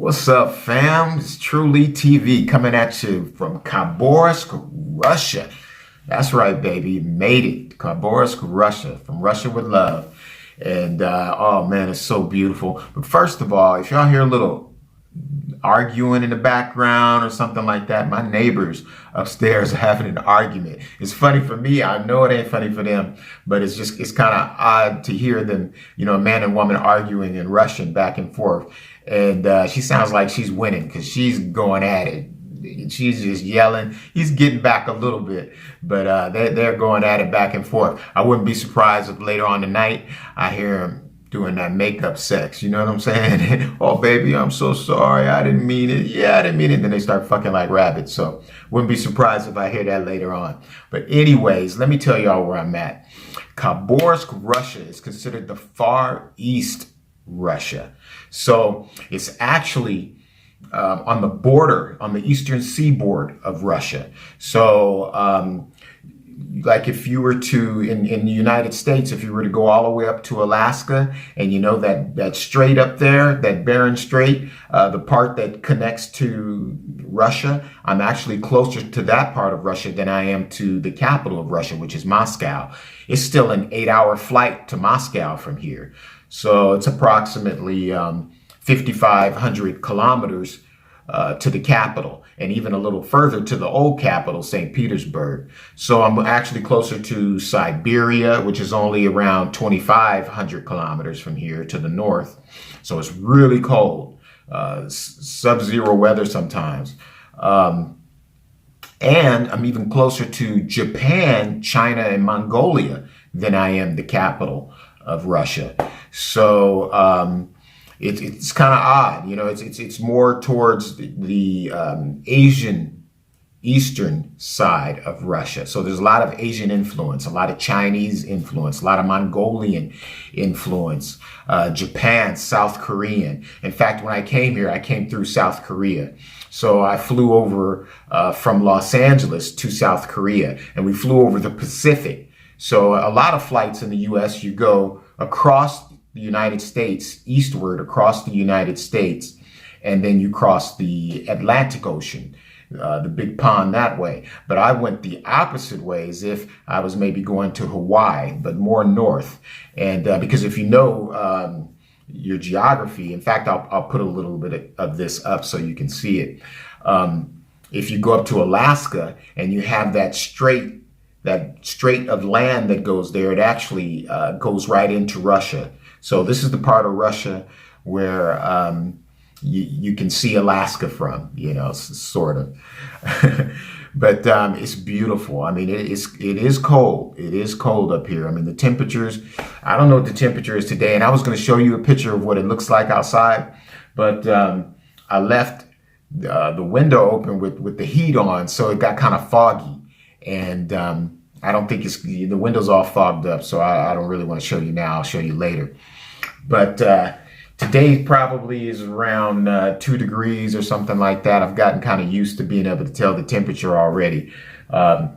What's up, fam? It's Trulee TV coming at you from Khabarovsk, Russia. That's right, baby. Made it. Khabarovsk, Russia. From Russia with love. And oh man, it's so beautiful. But first of all, if y'all hear a little arguing in the background or something like that, my neighbors upstairs are having an argument. It's funny for me. I know it ain't funny for them, but it's kind of odd to hear them, a man and woman arguing in Russian back and forth. And she sounds like she's winning because she's going at it. She's just yelling. He's getting back a little bit, but they're going at it back and forth. I wouldn't be surprised if later on tonight I hear him doing that makeup sex. You know what I'm saying? Oh, baby, I'm so sorry. I didn't mean it. Yeah, I didn't mean it. Then they start fucking like rabbits. So wouldn't be surprised if I hear that later on. But anyways, let me tell y'all where I'm at. Khabarovsk, Russia is considered the Far East Russia. So it's actually on the border, on the eastern seaboard of Russia. So like if you were to, in the United States, if you were to go all the way up to Alaska, and that strait up there, that Bering Strait, the part that connects to Russia, I'm actually closer to that part of Russia than I am to the capital of Russia, which is Moscow. It's still an 8-hour flight to Moscow from here. So it's approximately 5,500 kilometers to the capital, and even a little further to the old capital, St. Petersburg. So I'm actually closer to Siberia, which is only around 2,500 kilometers from here to the north. So it's really cold, sub-zero weather sometimes. And I'm even closer to Japan, China, and Mongolia than I am the capital of Russia. So it's kind of odd, it's more towards the Asian eastern side of Russia. So there's a lot of Asian influence, a lot of Chinese influence, a lot of Mongolian influence, Japan, South Korean. In fact, when I came here, I came through South Korea. So I flew over from Los Angeles to South Korea, and we flew over the Pacific. So a lot of flights in the U.S., you go across the United States, eastward across the United States, and then you cross the Atlantic Ocean, the big pond that way. But I went the opposite way, as if I was maybe going to Hawaii, but more north. And because if you know your geography, in fact, I'll put a little bit of this up so you can see it. If you go up to Alaska and you have that strait of land that goes there, it actually goes right into Russia. So this is the part of Russia where you can see Alaska from, sort of. But it's beautiful. I mean, it is cold. It is cold up here. I mean, the temperatures, I don't know what the temperature is today. And I was going to show you a picture of what it looks like outside. But I left the window open with the heat on, so it got kind of foggy. And I don't think the window's all fogged up, so I don't really want to show you now. I'll show you later. But today probably is around 2 degrees or something like that. I've gotten kind of used to being able to tell the temperature already. But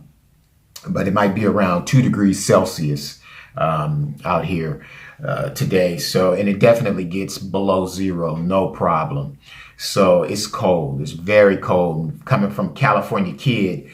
it might be around 2 degrees Celsius out here today. So, and it definitely gets below zero, no problem. So it's cold. It's very cold. Coming from a California kid,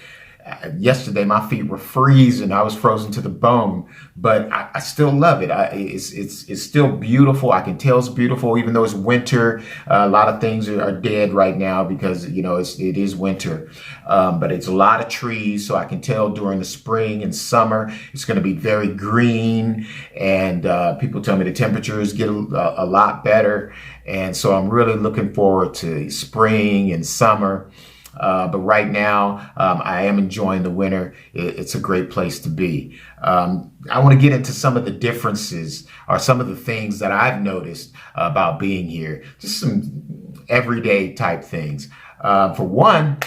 yesterday my feet were freezing. I was frozen to the bone, but I still love it. It's still beautiful. I can tell it's beautiful, even though it's winter. A lot of things are dead right now because it is winter. But it's a lot of trees, so I can tell during the spring and summer it's going to be very green. And people tell me the temperatures get a lot better, and so I'm really looking forward to spring and summer. But right now, I am enjoying the winter. It's a great place to be. I want to get into some of the differences or some of the things that I've noticed about being here. Just some everyday type things. For one,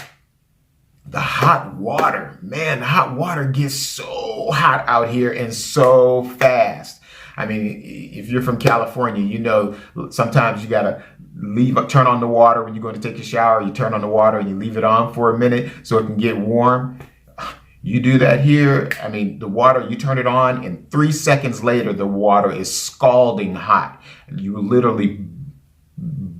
the hot water. Man, the hot water gets so hot out here and so fast. I mean, if you're from California, sometimes you gotta turn on the water when you're going to take a shower. You turn on the water and you leave it on for a minute so it can get warm. You do that here. I mean, the water, you turn it on and 3 seconds later, the water is scalding hot. You literally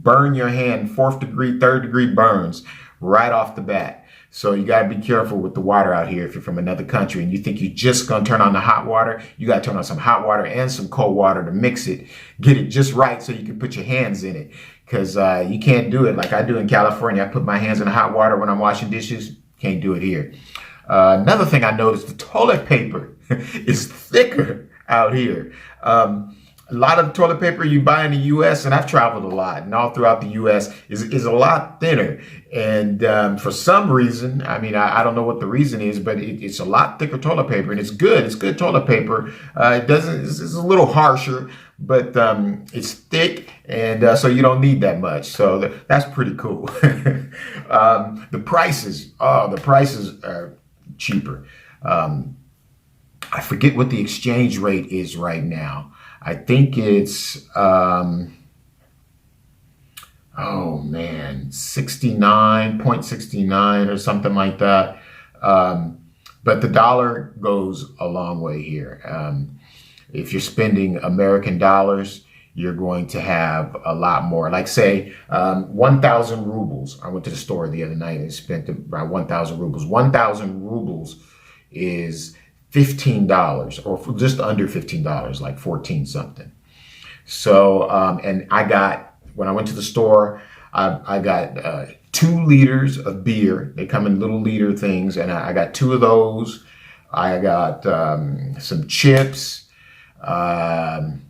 burn your hand, 4th degree, 3rd degree burns right off the bat. So you got to be careful with the water out here. If you're from another country and you think you're just going to turn on the hot water, you got to turn on some hot water and some cold water to mix it, get it just right so you can put your hands in it. Because you can't do it like I do in California. I put my hands in the hot water when I'm washing dishes. Can't do it here. Another thing I noticed, the toilet paper is thicker out here. A lot of toilet paper you buy in the U.S., and I've traveled a lot, and all throughout the U.S., is a lot thinner. And for some reason, I mean, I don't know what the reason is, but it's a lot thicker toilet paper, and it's good. It's good toilet paper. It's a little harsher, but it's thick, and so you don't need that much. So that's pretty cool. The prices are cheaper. I forget what the exchange rate is right now. I think it's, 69.69 or something like that. But the dollar goes a long way here. If you're spending American dollars, you're going to have a lot more. Like say, 1,000 rubles. I went to the store the other night and spent about 1,000 rubles. 1,000 rubles is $15 or just under $15, like 14 something. So, and when I went to the store, I got 2 liters of beer. They come in little liter things, and I got 2 of those. I got some chips. I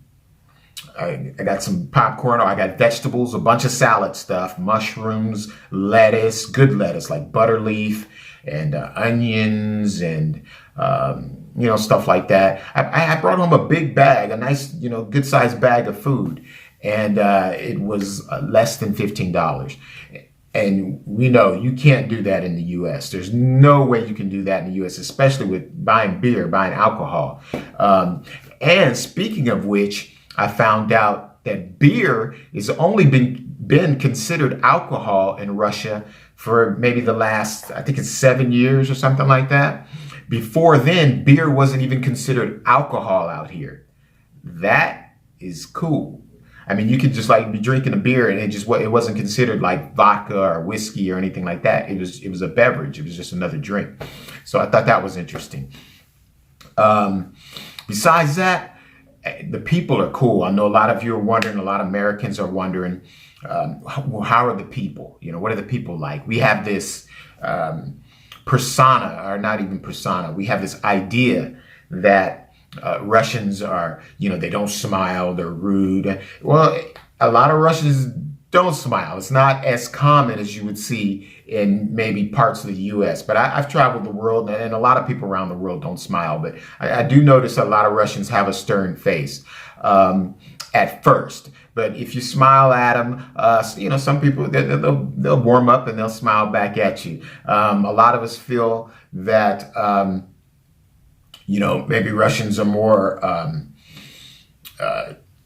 got some popcorn. I got vegetables, a bunch of salad stuff, mushrooms, lettuce, good lettuce like butter leaf, and onions, and stuff like that. I brought home a big bag, a nice, good sized bag of food, and it was less than $15. And we know you can't do that in the U.S. There's no way you can do that in the U.S., especially with buying beer, buying alcohol. And speaking of which, I found out that beer is only been considered alcohol in Russia for maybe the last, I think it's 7 years or something like that. Before then, beer wasn't even considered alcohol out here. That is cool. I mean, you could just like be drinking a beer and it wasn't considered like vodka or whiskey or anything like that. It was a beverage. It was just another drink. So I thought that was interesting. Besides that, the people are cool. I know a lot of you are wondering, a lot of Americans are wondering, how are the people? What are the people like? We have this persona, or not even persona. We have this idea that Russians are, they don't smile, they're rude. Well, a lot of Russians don't smile. It's not as common as you would see in maybe parts of the U.S. But I've traveled the world, and a lot of people around the world don't smile. But I do notice a lot of Russians have a stern face at first. But if you smile at them, some people, they'll warm up and they'll smile back at you. A lot of us feel that, maybe Russians are more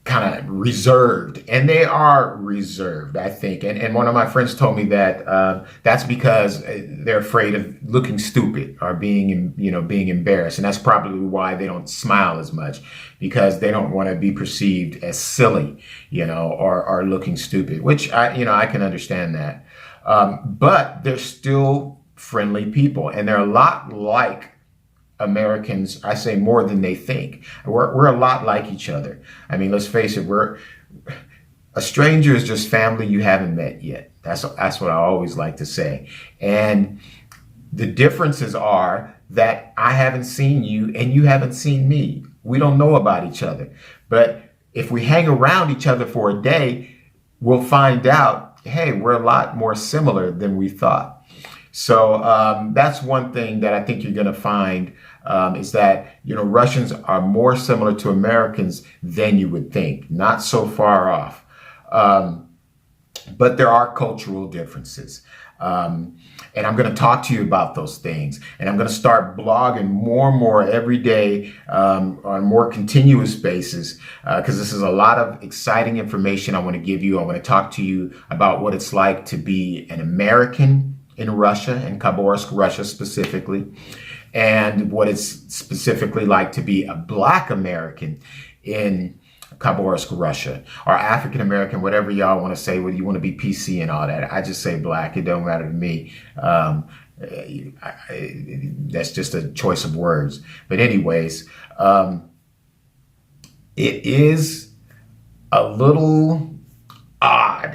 kind of reserved, and they are reserved, I think. And one of my friends told me that that's because they're afraid of looking stupid or being embarrassed. And that's probably why they don't smile as much, because they don't want to be perceived as silly, or looking stupid, which I can understand that. But they're still friendly people, and they're a lot like Americans, I say, more than they think. We're a lot like each other. I mean, let's face it, a stranger is just family you haven't met yet. That's what I always like to say. And the differences are that I haven't seen you and you haven't seen me. We don't know about each other. But if we hang around each other for a day, we'll find out, hey, we're a lot more similar than we thought. So that's one thing that I think you're going to find, is that, Russians are more similar to Americans than you would think. Not so far off. But there are cultural differences. And I'm going to talk to you about those things. And I'm going to start blogging more and more every day on a more continuous basis, because this is a lot of exciting information I want to give you. I want to talk to you about what it's like to be an American in Russia, in Khabarovsk, Russia specifically, and what it's specifically like to be a Black American in Khabarovsk, Russia, or African American, whatever y'all want to say, whether you want to be PC and all that. I just say black. It don't matter to me. That's just a choice of words. But anyways, it is a little odd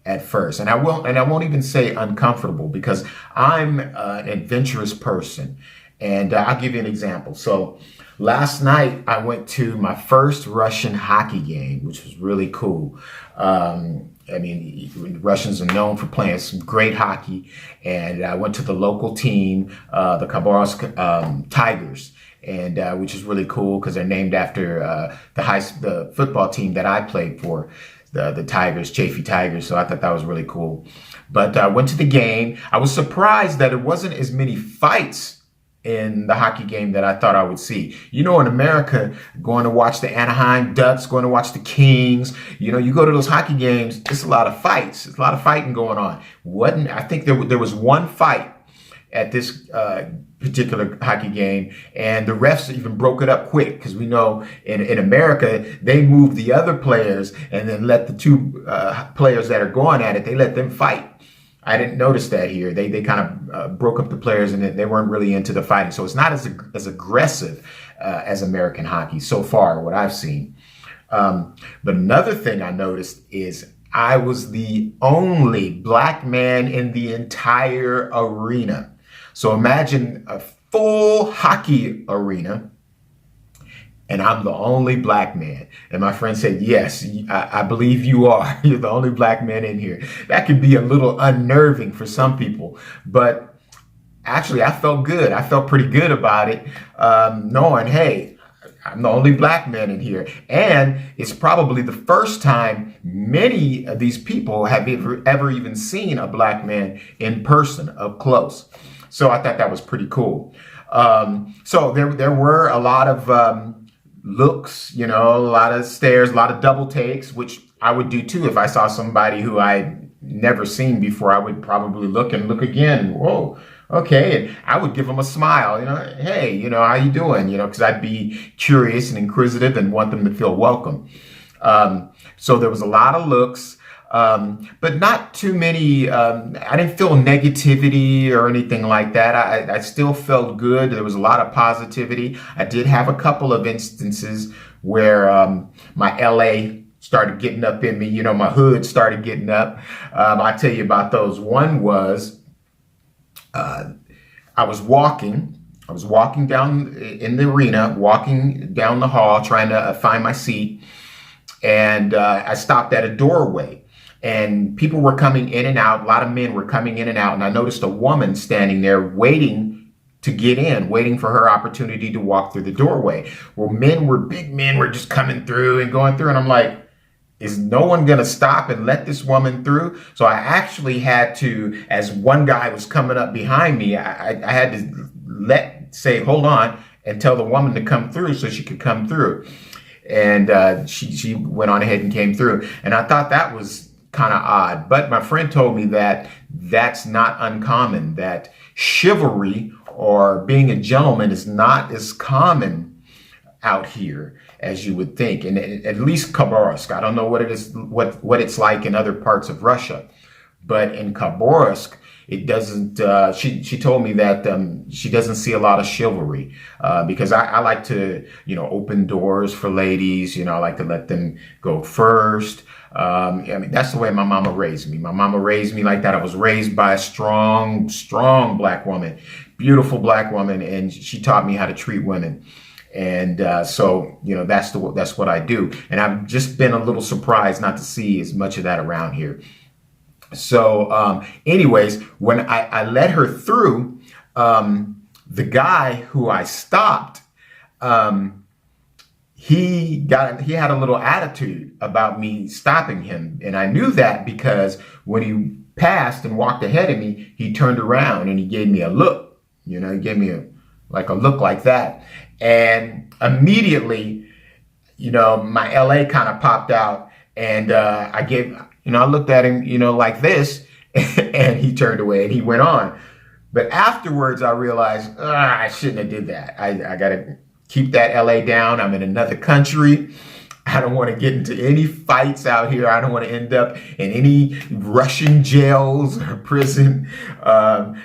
at first, and I won't even say uncomfortable, because I'm an adventurous person. And I'll give you an example. So last night I went to my first Russian hockey game, which was really cool. I mean, Russians are known for playing some great hockey, and I went to the local team, the Khabarovsk Tigers, and which is really cool because they're named after the football team that I played for, the Tigers, Chafee Tigers. So I thought that was really cool. But I went to the game. I was surprised that there wasn't as many fights in the hockey game that I thought I would see. You know, in America, going to watch the Anaheim Ducks, going to watch the Kings, you know, you go to those hockey games, it's a lot of fights. It's a lot of fighting going on. I think there was one fight at this particular hockey game, and the refs even broke it up quick, because we know in America, they move the other players and then let the two players that are going at it, they let them fight. I didn't notice that here. They kind of broke up the players, and they weren't really into the fighting. So it's not as aggressive as American hockey so far, what I've seen. But another thing I noticed is I was the only black man in the entire arena. So imagine a full hockey arena, and I'm the only black man. And my friend said, yes, I believe you are. You're the only black man in here. That could be a little unnerving for some people. But actually, I felt good. I felt pretty good about it, knowing, hey, I'm the only black man in here. And it's probably the first time many of these people have ever even seen a black man in person, up close. So I thought that was pretty cool. So there were a lot of looks, you know, a lot of stares, a lot of double takes, which I would do too if I saw somebody who I'd never seen before. I would probably look and look again. Whoa, okay. And I would give them a smile, you know, hey, you know, how you doing? You know, because I'd be curious and inquisitive and want them to feel welcome. So there was a lot of looks. But not too many. I didn't feel negativity or anything like that. I still felt good. There was a lot of positivity. I did have a couple of instances where my LA started getting up in me. You know, my hood started getting up. I'll tell you about those. One was I was walking down in the arena, walking down the hall, trying to find my seat, and I stopped at a doorway. And people were coming in and out. A lot of men were coming in and out. And I noticed a woman standing there waiting to get in, waiting for her opportunity to walk through the doorway. Well, big men were just coming through and going through. And I'm like, is no one going to stop and let this woman through? So I actually had to, as one guy was coming up behind me, I had to say, hold on, and tell the woman to come through so she could come through. And she went on ahead and came through. And I thought that was kind of odd, but my friend told me that that's not uncommon, that chivalry or being a gentleman is not as common out here as you would think. And at least Khabarovsk, I don't know what it is, what it's like in other parts of Russia, but in Khabarovsk, it doesn't, she told me that she doesn't see a lot of chivalry because I like to, you know, open doors for ladies. You know, I like to let them go first. I mean, that's the way my mama raised me. My mama raised me like that. I was raised by a strong black woman, beautiful black woman, and she taught me how to treat women. And so, you know, that's what I do. And I've just been a little surprised not to see as much of that around here. So, anyways, when I let her through, the guy who I stopped, he had a little attitude about me stopping him. And I knew that because when he passed and walked ahead of me, he turned around and he gave me a look. You know, he gave me a look like that. And immediately, you know, my LA kind of popped out, and I looked at him, you know, like this, and he turned away and he went on. But afterwards, I realized I shouldn't have did that. I got to keep that LA down. I'm in another country. I don't want to get into any fights out here. I don't want to end up in any Russian jails or prison.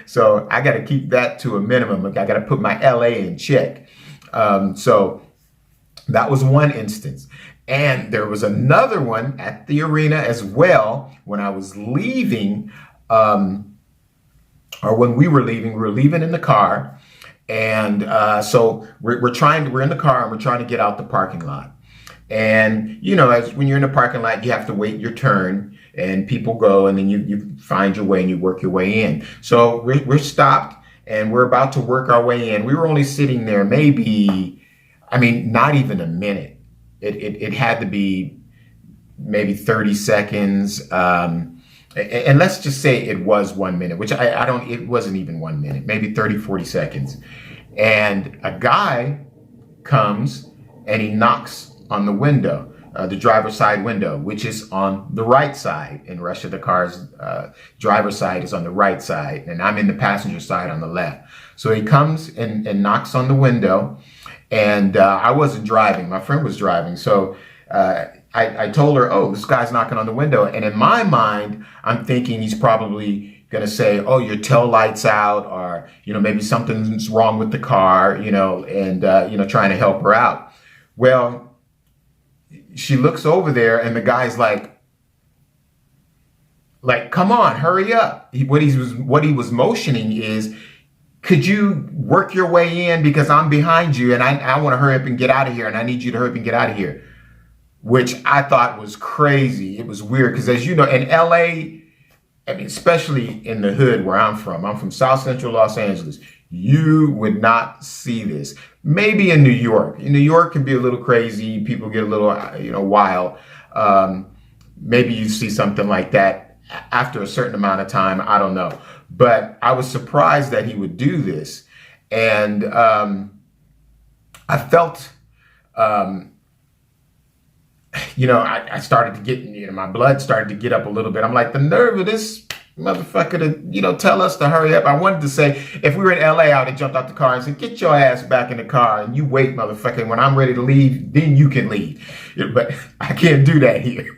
So I got to keep that to a minimum. I got to put my LA in check. So that was one instance. And there was another one at the arena as well when I was leaving, or when we were leaving in the car. And so we're in the car and we're trying to get out the parking lot. And, you know, as when you're in the parking lot, you have to wait your turn and people go, and then you find your way and you work your way in. So we're stopped and we're about to work our way in. We were only sitting there maybe, not even a minute. It had to be maybe 30 seconds. And let's just say it was 1 minute, which it wasn't even 1 minute, maybe 30, 40 seconds. And a guy comes and he knocks on the window, the driver's side window, which is on the right side. In Russia, the car's driver's side is on the right side, and I'm in the passenger side on the left. So he comes and knocks on the window, and I wasn't driving. My friend was driving. So I told her, oh, this guy's knocking on the window. And in my mind, I'm thinking he's probably going to say, oh, your tail light's out, or, maybe something's wrong with the car, and, trying to help her out. Well, she looks over there and the guy's like, come on, hurry up. What he was motioning is, could you work your way in, because I'm behind you and I want to hurry up and get out of here, and I need you to hurry up and get out of here. Which I thought was crazy. It was weird because, as you know, in LA, especially in the hood where I'm from South Central Los Angeles, you would not see this. Maybe in New York. New York can be a little crazy. People get a little, wild. Maybe you see something like that after a certain amount of time. I don't know. But I was surprised that he would do this. And I felt, I started to get, my blood started to get up a little bit. I'm like, the nerve of this motherfucker to, tell us to hurry up. I wanted to say, if we were in LA, I would have jumped out the car and said, get your ass back in the car and you wait, motherfucker. When I'm ready to leave, then you can leave. But I can't do that here.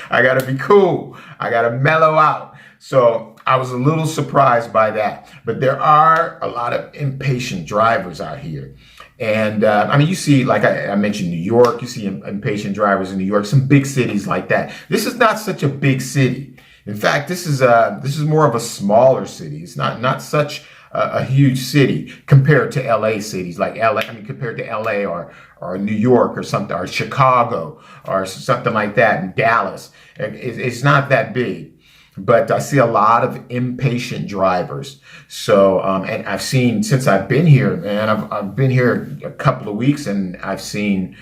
I got to be cool. I got to mellow out. So I was a little surprised by that. But there are a lot of impatient drivers out here. And you see, like I mentioned, New York, you see impatient drivers in New York, some big cities like that. This is not such a big city. In fact, this is more of a smaller city. It's not such a huge city compared to LA cities, like LA. Compared to LA or New York or something, or Chicago or something like that, and Dallas. It's not that big. But I see a lot of impatient drivers. So, and I've seen, since I've been here, man, I've been here a couple of weeks, and I've seen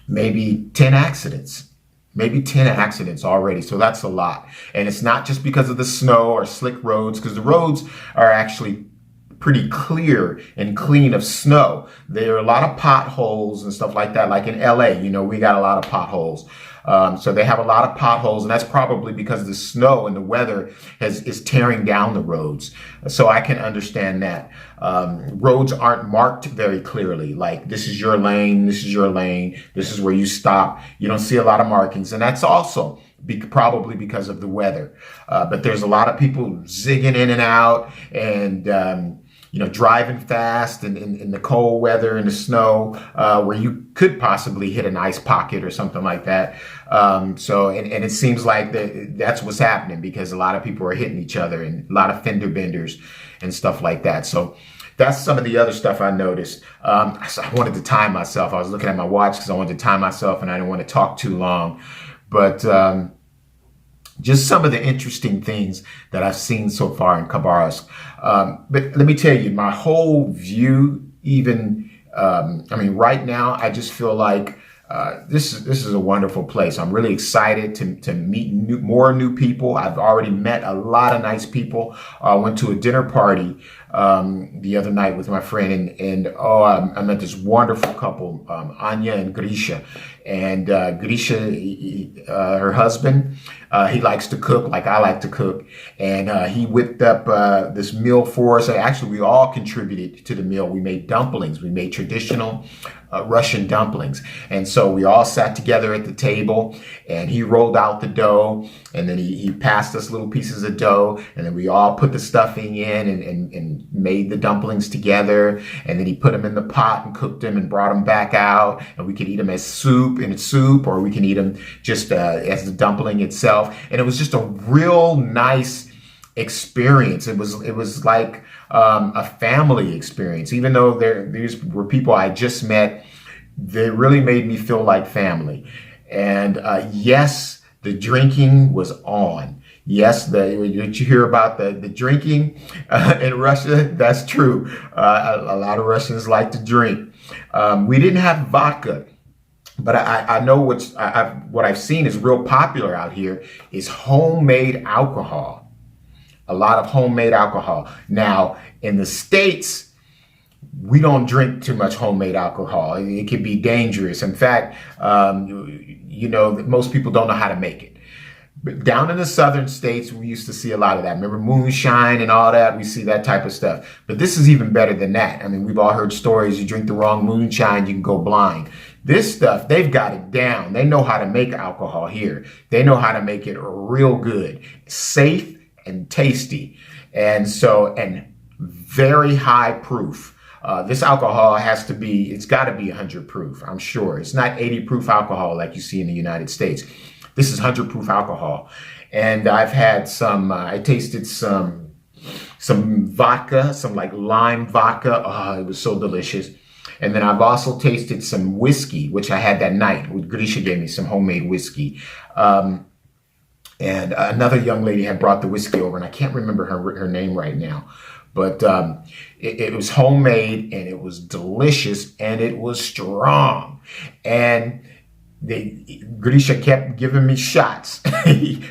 maybe 10 accidents. Maybe 10 accidents already. So that's a lot. And it's not just because of the snow or slick roads, because the roads are actually pretty clear and clean of snow. There are a lot of potholes and stuff like that. Like in LA, we got a lot of potholes. So they have a lot of potholes, and that's probably because the snow and the weather is tearing down the roads. So I can understand that. Roads aren't marked very clearly. Like, this is your lane, this is your lane, this is where you stop. You don't see a lot of markings, and that's also probably because of the weather. But there's a lot of people zigging in and out, and driving fast in the cold weather and the snow, where you could possibly hit an ice pocket or something like that. So it seems like that's what's happening, because a lot of people are hitting each other, and a lot of fender benders and stuff like that. So that's some of the other stuff I noticed. So I wanted to time myself. I was looking at my watch because I wanted to time myself, and I didn't want to talk too long. But just some of the interesting things that I've seen so far in Khabarovsk. But let me tell you, my whole view, even, right now, I just feel like this is a wonderful place. I'm really excited to meet more new people. I've already met a lot of nice people. I went to a dinner party the other night with my friend, and oh, I met this wonderful couple, Anya and Grisha. And Grisha, her husband, he likes to cook like I like to cook, and he whipped up this meal for us. Actually, we all contributed to the meal. We made dumplings. We made traditional Russian dumplings, and so we all sat together at the table, and he rolled out the dough, and then he passed us little pieces of dough, and then we all put the stuffing in and made the dumplings together, and then he put them in the pot and cooked them and brought them back out, and we could eat them as soup, or we can eat them just as the dumpling itself. And it was just a real nice experience. It was like a family experience. Even though these were people I just met, they really made me feel like family. And yes, the drinking was on. Yes, what you hear about the drinking in Russia, that's true. A lot of Russians like to drink. We didn't have vodka. But I know what I've seen is real popular out here is homemade alcohol. A lot of homemade alcohol. Now, in the States, we don't drink too much homemade alcohol. It can be dangerous. In fact, most people don't know how to make it. But down in the southern states, we used to see a lot of that. Remember moonshine and all that? We see that type of stuff. But this is even better than that. I mean, we've all heard stories. You drink the wrong moonshine, you can go blind. This stuff, they've got it down. They know how to make alcohol here. They know how to make it real good, safe and tasty. And very high proof. This alcohol it's got to be 100 proof, I'm sure. It's not 80 proof alcohol like you see in the United States. This is 100 proof alcohol. And I've had I tasted some vodka, some like lime vodka. Oh, it was so delicious. And then I've also tasted some whiskey, which I had that night. Grisha gave me some homemade whiskey. And another young lady had brought the whiskey over, and I can't remember her name right now. But it was homemade, and it was delicious, and it was strong. And Grisha kept giving me shots.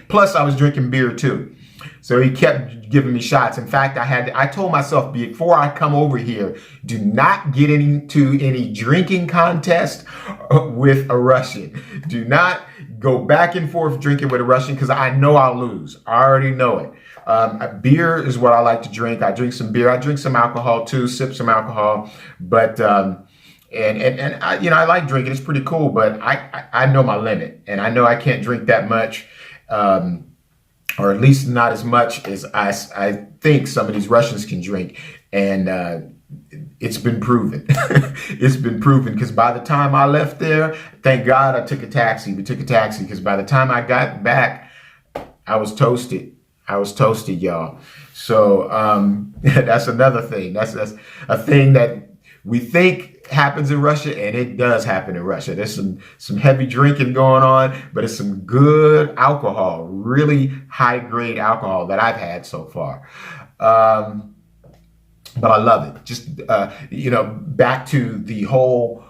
Plus, I was drinking beer too. So he kept giving me shots. In fact, I told myself before I come over here, do not get into any drinking contest with a Russian. Do not go back and forth drinking with a Russian because I know I'll lose. I already know it. Beer is what I like to drink. I drink some beer. I drink some alcohol too, sip some alcohol. But I like drinking. It's pretty cool. But I know my limit, and I know I can't drink that much. Or at least not as much as I think some of these Russians can drink. And it's been proven. It's been proven because by the time I left there, thank God I took a taxi. We took a taxi because by the time I got back, I was toasted. Y'all. So that's another thing. That's a thing that we think happens in Russia, and it does happen in Russia. There's some heavy drinking going on, but it's some good alcohol, really high grade alcohol that I've had so far. But I love it. Just back to the whole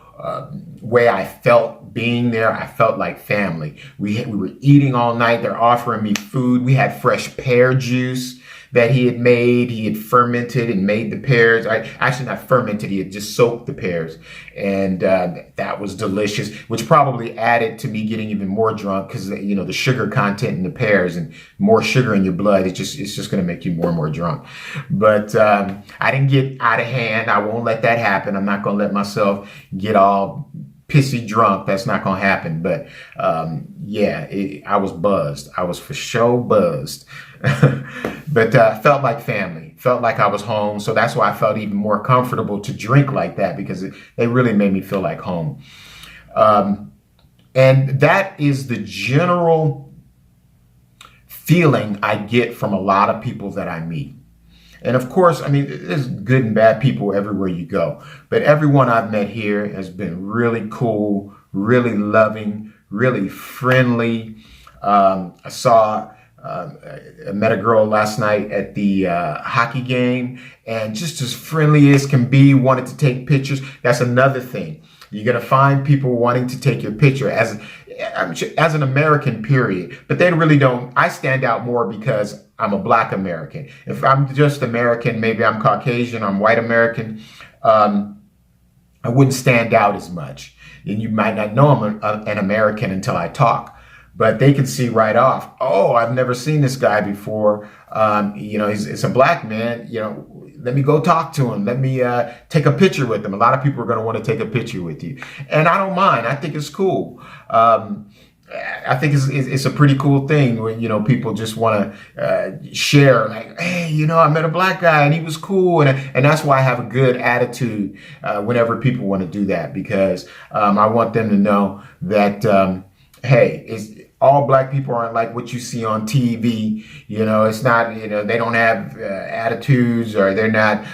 way I felt being there. I felt like family. We were eating all night. They're offering me food. We had fresh pear juice that he had made. He had fermented and made the pears. Actually not fermented, he had just soaked the pears. And that was delicious, which probably added to me getting even more drunk because, the sugar content in the pears and more sugar in your blood, it's just going to make you more and more drunk. But I didn't get out of hand. I won't let that happen. I'm not going to let myself get all pissy drunk. That's not going to happen. But I was buzzed. I was for sure buzzed. But felt like family, felt like I was home. So that's why I felt even more comfortable to drink like that because they really made me feel like home. And that is the general feeling I get from a lot of people that I meet. And of course, there's good and bad people everywhere you go. But everyone I've met here has been really cool, really loving, really friendly. I met a girl last night at the hockey game, and just as friendly as can be, wanted to take pictures. That's another thing. You're going to find people wanting to take your picture. As as an American, period. But they really don't. I stand out more because I'm a Black American. If I'm just American, maybe I'm Caucasian, I'm white American, I wouldn't stand out as much. And you might not know I'm an American until I talk. But they can see right off, oh, I've never seen this guy before. He's a Black man. Let me go talk to him. Let me take a picture with him. A lot of people are going to want to take a picture with you. And I don't mind. I think it's cool. I think it's a pretty cool thing when, people just want to share, like, hey, I met a Black guy and he was cool. And that's why I have a good attitude whenever people want to do that, because I want them to know that, hey, all Black people aren't like what you see on TV. It's not, they don't have attitudes, or they're not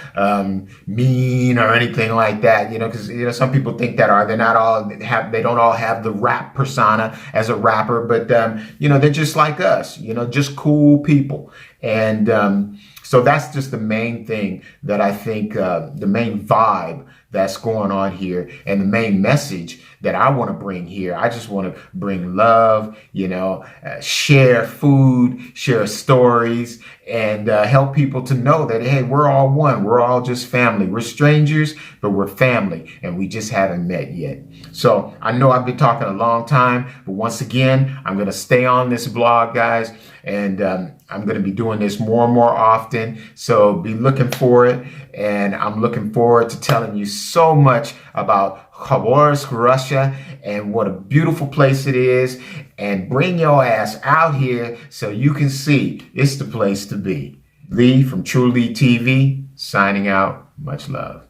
mean or anything like that, because, some people think that they don't all have the rap persona as a rapper, but, they're just like us, just cool people. And so that's just the main thing that I think, the main vibe that's going on here, and the main message that I want to bring here. I just want to bring love, share food, share stories, and help people to know that, hey, we're all one. We're all just family. We're strangers, but we're family, and we just haven't met yet. So I know I've been talking a long time, but once again, I'm going to stay on this blog, guys, and I'm going to be doing this more and more often. So be looking for it. And I'm looking forward to telling you so much about Khabarovsk, Russia, and what a beautiful place it is. And bring your ass out here so you can see it's the place to be. Lee from TruleeTV, signing out. Much love.